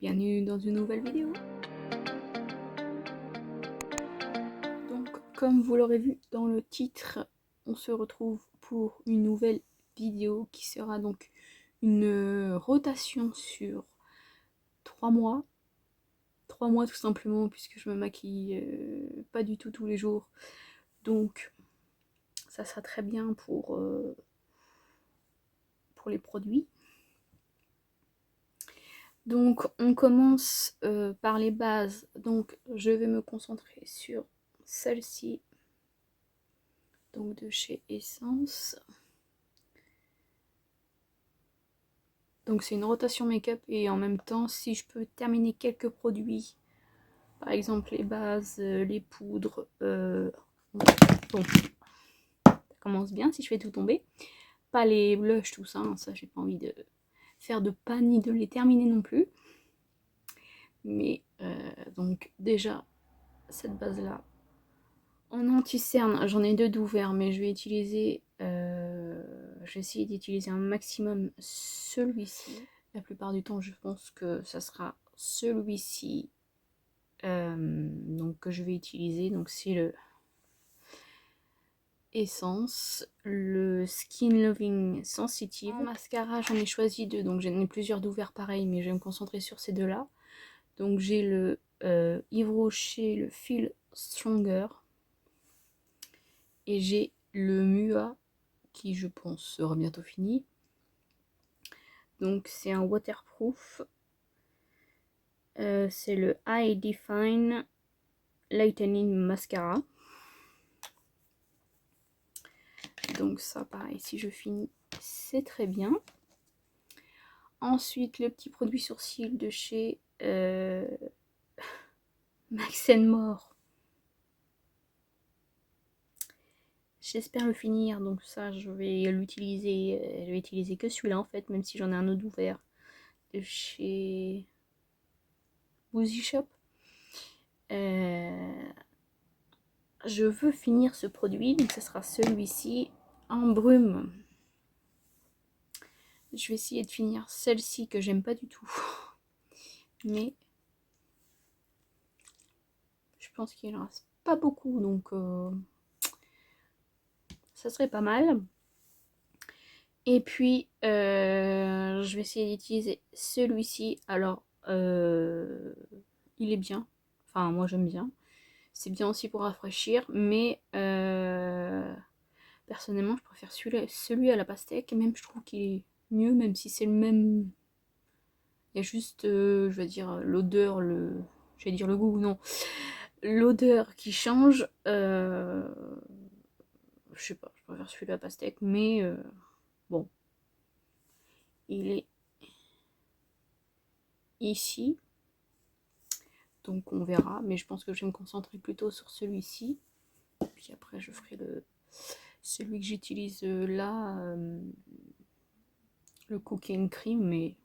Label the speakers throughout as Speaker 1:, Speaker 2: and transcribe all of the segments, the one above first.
Speaker 1: bienvenue dans une nouvelle vidéo. Donc comme vous l'aurez vu dans le titre, on se retrouve pour une nouvelle vidéo qui sera donc une rotation sur 3 mois. 3 mois tout simplement puisque je me maquille pas du tout tous les jours. Donc ça sera très bien pour les produits. Donc on commence par les bases, donc je vais me concentrer sur celle-ci, donc de chez Essence. Donc c'est une rotation make-up et en même temps si je peux terminer quelques produits, par exemple les bases, les poudres, bon, ça commence bien si je fais tout tomber. Pas les blushs, tout ça, hein, ça j'ai pas envie de faire de pas ni de les terminer non plus. Mais donc déjà cette base là en anti-cerne, j'en ai 2 d'ouverts mais je vais utiliser je vais essayer d'utiliser un maximum celui-ci. La plupart du temps je pense que ça sera celui-ci donc que je vais utiliser. Donc c'est le Essence, le Skin Loving Sensitive. En mascara j'en ai choisi 2, donc j'en ai plusieurs d'ouverts pareil mais je vais me concentrer sur ces 2 là. Donc j'ai le Yves Rocher, le Feel Stronger, et j'ai le Mua qui je pense sera bientôt fini. Donc c'est un waterproof, c'est le High Define Lightening Mascara. Donc ça pareil, si je finis c'est très bien. Ensuite le petit produit sourcil de chez Max More. J'espère le finir, donc ça je vais l'utiliser, je vais utiliser que celui-là en fait, même si j'en ai un autre ouvert de chez Woozy Shop. Je veux finir ce produit, donc ce sera celui-ci en brume. Je vais essayer de finir celle-ci que j'aime pas du tout, mais je pense qu'il en reste pas beaucoup, donc ça serait pas mal. Et puis je vais essayer d'utiliser celui-ci. Alors il est bien, enfin moi j'aime bien, c'est bien aussi pour rafraîchir, mais personnellement je préfère celui à la pastèque, et même je trouve qu'il est mieux, même si c'est le même. Il y a juste je vais dire l'odeur, je vais dire le goût, non, l'odeur qui change. Je sais pas, je préfère celui à la pastèque, mais bon, il est ici, donc on verra, mais je pense que je vais me concentrer plutôt sur celui-ci, puis après je ferai celui que j'utilise là, le Cooking Cream, mais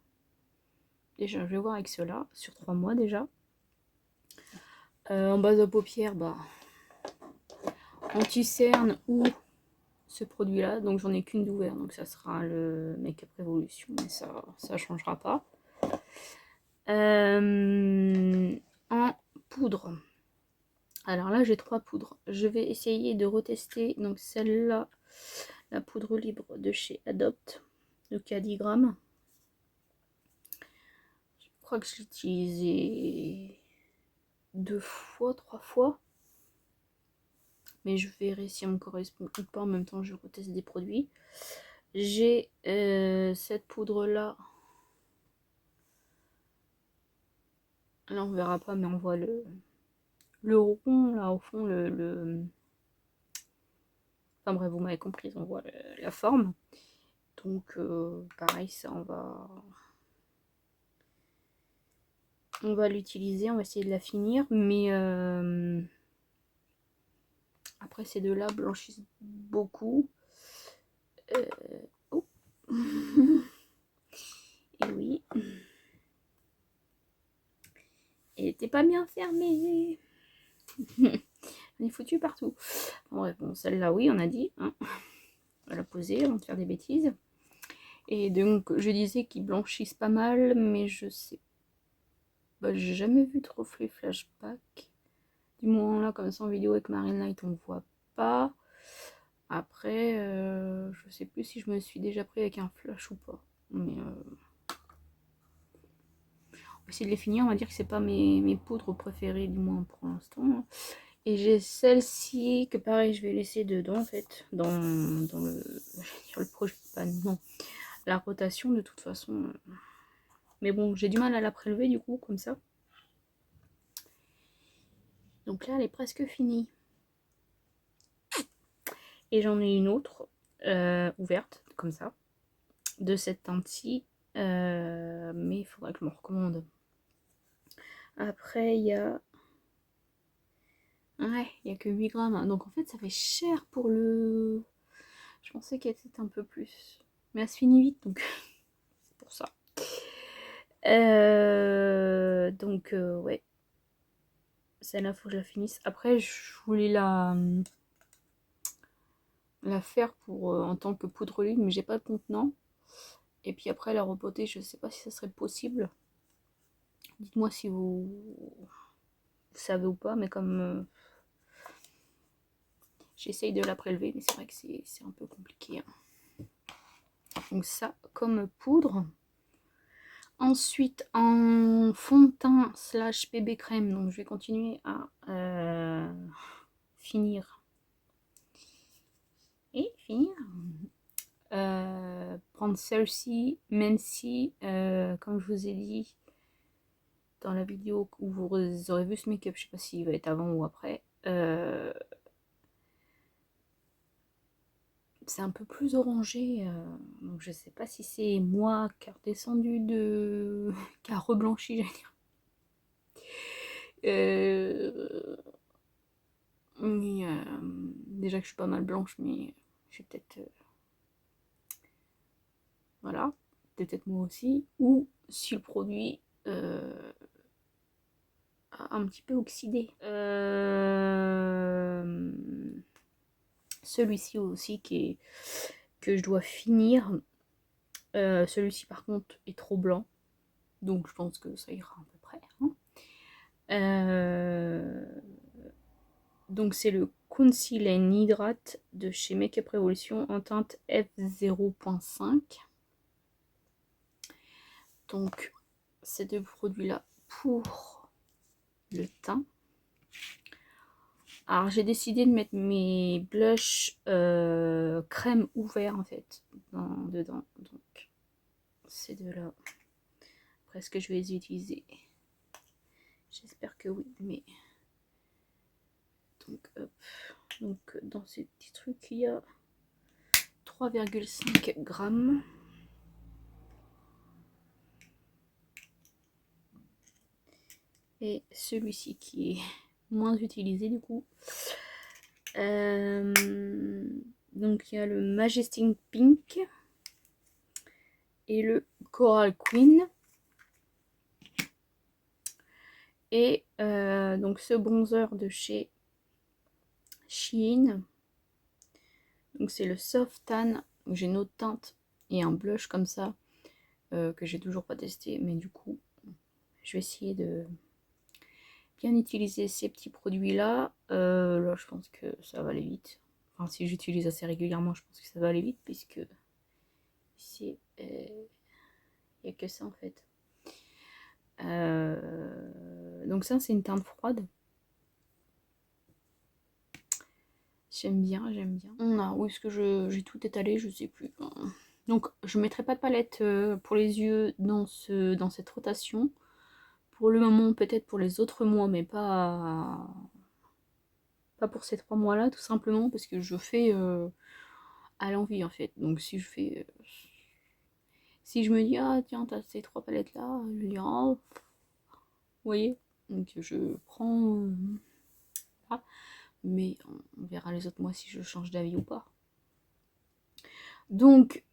Speaker 1: déjà je vais voir avec cela sur 3 mois déjà. En base à paupières, bah anti-cerne ou ce produit là, donc j'en ai qu'une d'ouvert, donc ça sera le Make Up Revolution, mais ça changera pas. En poudre, alors là j'ai 3 poudres, je vais essayer de retester donc celle-là, la poudre libre de chez Adopt, donc il y a 10 grammes. Je crois que je l'ai utilisé 2 fois, 3 fois, mais je verrai si elle me correspond ou pas. En même temps je reteste des produits. J'ai cette poudre là on verra pas, mais on voit le rond là au fond, enfin bref, vous m'avez compris, on voit la forme. Donc pareil, ça on va l'utiliser, on va essayer de la finir, mais après ces deux là blanchissent beaucoup. Oh. Et oui, elle était pas bien fermée. On est foutu partout. Bref, bon, celle-là oui, on a dit, hein. On va la poser avant de faire des bêtises. Et donc je disais qu'ils blanchissent pas mal, mais je sais Bah, j'ai jamais vu de reflet flashback. Du moins là, comme ça en vidéo avec Marine Light, on voit pas. Après, je sais plus si je me suis déjà pris avec un flash ou pas. Mais on va essayer de les finir. On va dire que c'est pas mes poudres préférées, du moins pour l'instant. Et j'ai celle-ci que pareil, je vais laisser dedans en fait. Dans le projet. Pas non. La rotation de toute façon. Mais bon, j'ai du mal à la prélever du coup, comme ça. Donc là, elle est presque finie. Et j'en ai une autre ouverte, comme ça, de cette teinte-ci. Mais il faudrait que je me recommande. Après, il y a... Ouais, il n'y a que 8 grammes. Donc en fait, ça fait cher pour le... Je pensais qu'elle était un peu plus. Mais elle se finit vite, donc c'est pour ça. Ouais. Celle-là, faut que je la finisse. Après, je voulais la faire pour en tant que poudre ligne, mais j'ai pas de contenant. Et puis après, la repoter, je sais pas si ça serait possible. Dites-moi si vous savez ou pas, mais comme j'essaye de la prélever, mais c'est vrai que c'est un peu compliqué. Hein. Donc ça, comme poudre. Ensuite, en fond de teint slash bébé crème, donc je vais continuer à finir. Et finir. Prendre celle-ci, même si, comme je vous ai dit dans la vidéo où vous aurez vu ce make-up, je sais pas s'il va être avant ou après, c'est un peu plus orangé, donc je sais pas si c'est moi qui a redescendu de... qui a reblanchi, j'allais dire. Mais déjà que je suis pas mal blanche, mais je suis peut-être... voilà, peut-être moi aussi, ou si le produit a un petit peu oxydé. Celui-ci aussi que je dois finir. Celui-ci par contre est trop blanc, donc je pense que ça ira à peu près. Hein. Donc c'est le Conceal and Hydrate de chez Makeup Revolution en teinte F0.5. Donc ces deux produits là pour le teint. Alors j'ai décidé de mettre mes blushs crème ouvert en fait dedans. Donc ces deux là. Après est-ce que je vais les utiliser? J'espère que oui, mais donc hop. Donc dans ces petits trucs il y a 3,5 grammes. Et celui-ci qui est moins utilisé du coup. Donc il y a le Majestic Pink et le Coral Queen. Et donc ce bronzer de chez Shein. Donc c'est le Soft Tan. J'ai une autre teinte et un blush comme ça que j'ai toujours pas testé. Mais du coup, je vais essayer de bien utiliser ces petits produits là. Là, je pense que ça va aller vite. Enfin, si j'utilise assez régulièrement, je pense que ça va aller vite puisque ici, il n'y a que ça en fait. Donc ça, c'est une teinte froide. J'aime bien, j'aime bien. Où est-ce que j'ai tout étalé, je sais plus. Donc je ne mettrai pas de palette pour les yeux dans cette rotation. Pour le moment, peut-être pour les autres mois, mais pas pour ces 3 mois-là, tout simplement parce que je fais à l'envie en fait. Donc si je fais... si je me dis, ah tiens, t'as ces 3 palettes-là, je dis, oh, vous voyez. Donc je prends... là. Mais on verra les autres mois si je change d'avis ou pas. Donc,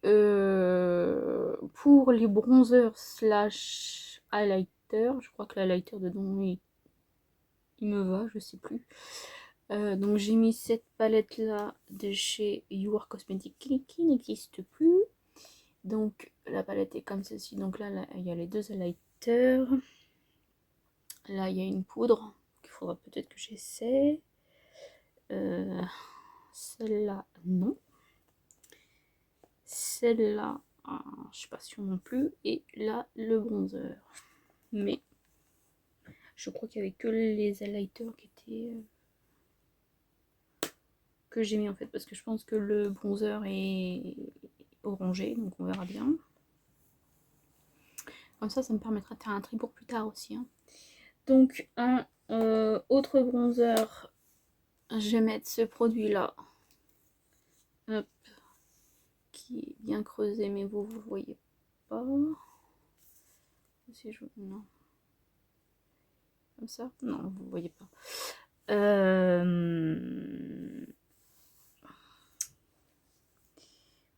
Speaker 1: pour les bronzers slash highlighter, je crois que l'highlighter dedans, il me va, je sais plus. Donc, j'ai mis cette palette-là de chez You Are Cosmetics qui n'existe plus. Donc, la palette est comme ceci. Donc là, il y a les deux highlighters. Là, il y a une poudre qu'il faudra peut-être que j'essaie. Celle-là, non. Celle-là, je suis pas sûre non plus. Et là, le bronzer. Mais je crois qu'il y avait que les highlighters qui étaient... que j'ai mis en fait. Parce que je pense que le bronzer est orangé. Donc on verra bien. Comme ça me permettra de faire un tri pour plus tard aussi. Hein. Donc un autre bronzer. Je vais mettre ce produit-là. Hop. Qui est bien creusé, mais vous voyez pas. Si je... Non. Comme ça? Non, vous voyez pas.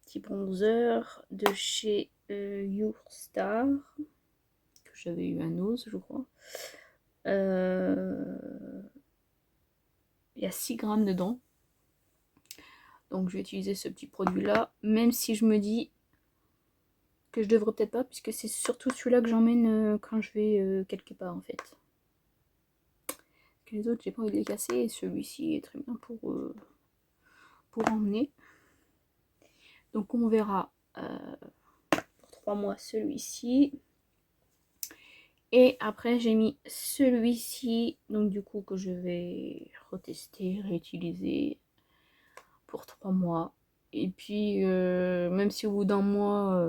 Speaker 1: Petit bronzer de chez Your Star. Que j'avais eu à Nose, je crois. Il y a 6 grammes dedans. Donc je vais utiliser ce petit produit là. Même si je me dis que je devrais peut-être pas. Puisque c'est surtout celui-là que j'emmène quand je vais quelque part en fait. Les autres, j'ai pas envie de les casser. Et celui-ci est très bien pour emmener. Donc on verra pour 3 mois celui-ci. Et après j'ai mis celui-ci. Donc du coup que je vais retester, réutiliser pour 3 mois. Et puis même si au bout d'un mois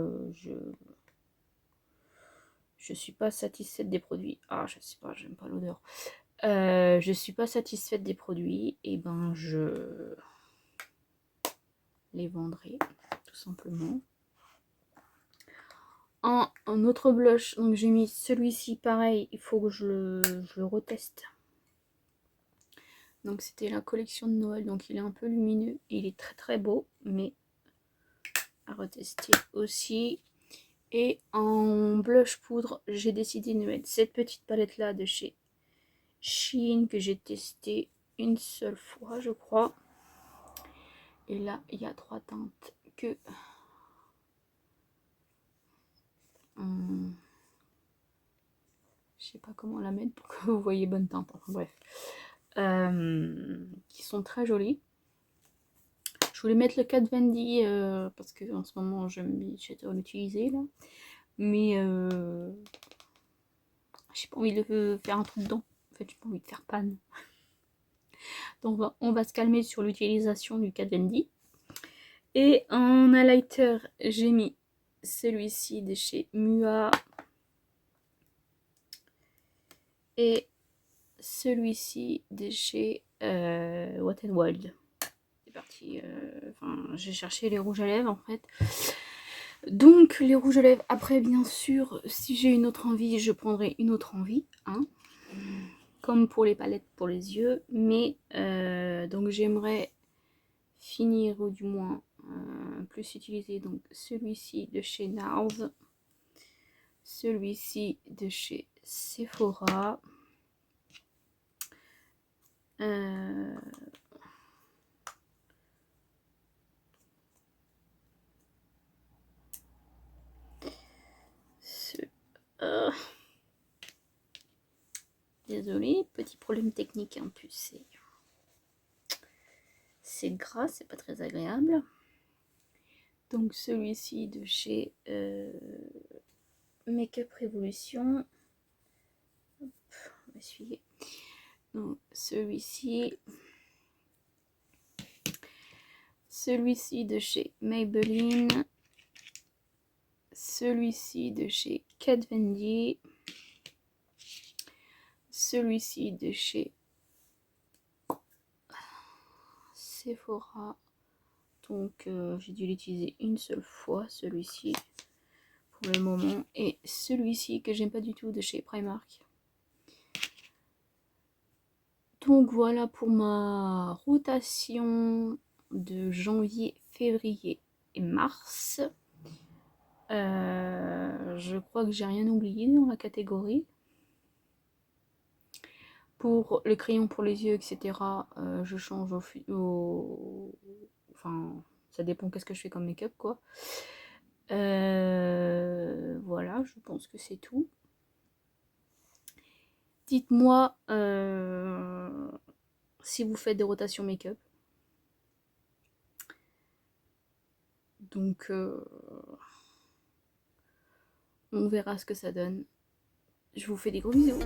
Speaker 1: je suis pas satisfaite des produits. Ah je sais pas, j'aime pas l'odeur. Je suis pas satisfaite des produits. Et ben je les vendrai tout simplement. Un autre blush, donc j'ai mis celui-ci pareil, il faut que je le reteste. Donc c'était la collection de Noël, donc il est un peu lumineux, il est très très beau, mais à retester aussi. Et en blush poudre, j'ai décidé de mettre cette petite palette là de chez Shein que j'ai testé une seule fois je crois. Et là il y a 3 teintes que... je sais pas comment la mettre pour que vous voyez bonne teinte, enfin bref. Qui sont très jolies. Je voulais mettre le Kat Von D parce que en ce moment j'étais l'utiliser là. Mais j'ai pas envie de faire un trou dedans. En fait, j'ai pas envie de faire panne. Donc on va se calmer sur l'utilisation du Kat Von D. Et en highlighter, j'ai mis celui-ci de chez Mua. Et celui-ci de chez Wet n Wild. C'est parti. Enfin, j'ai cherché les rouges à lèvres en fait. Donc les rouges à lèvres, après bien sûr, si j'ai une autre envie, je prendrai une autre envie, hein, comme pour les palettes pour les yeux, mais donc j'aimerais finir ou du moins plus utiliser donc celui-ci de chez NARS, celui-ci de chez Sephora, désolée, petit problème technique en plus, c'est gras, c'est pas très agréable. Donc celui-ci de chez Make-up Revolution. Hop, on va essuyer. Donc celui-ci. Celui-ci de chez Maybelline. Celui-ci de chez Kat Von D. Celui-ci de chez Sephora. Donc j'ai dû l'utiliser une seule fois, celui-ci pour le moment. Et celui-ci que j'aime pas du tout de chez Primark. Donc voilà pour ma rotation de janvier, février et mars. Je crois que j'ai rien oublié dans la catégorie. Pour le crayon pour les yeux, etc., je change enfin, ça dépend qu'est-ce que je fais comme make-up, quoi. Voilà, je pense que c'est tout. dites-moi si vous faites des rotations make-up. Donc on verra ce que ça donne. Je vous fais des gros bisous.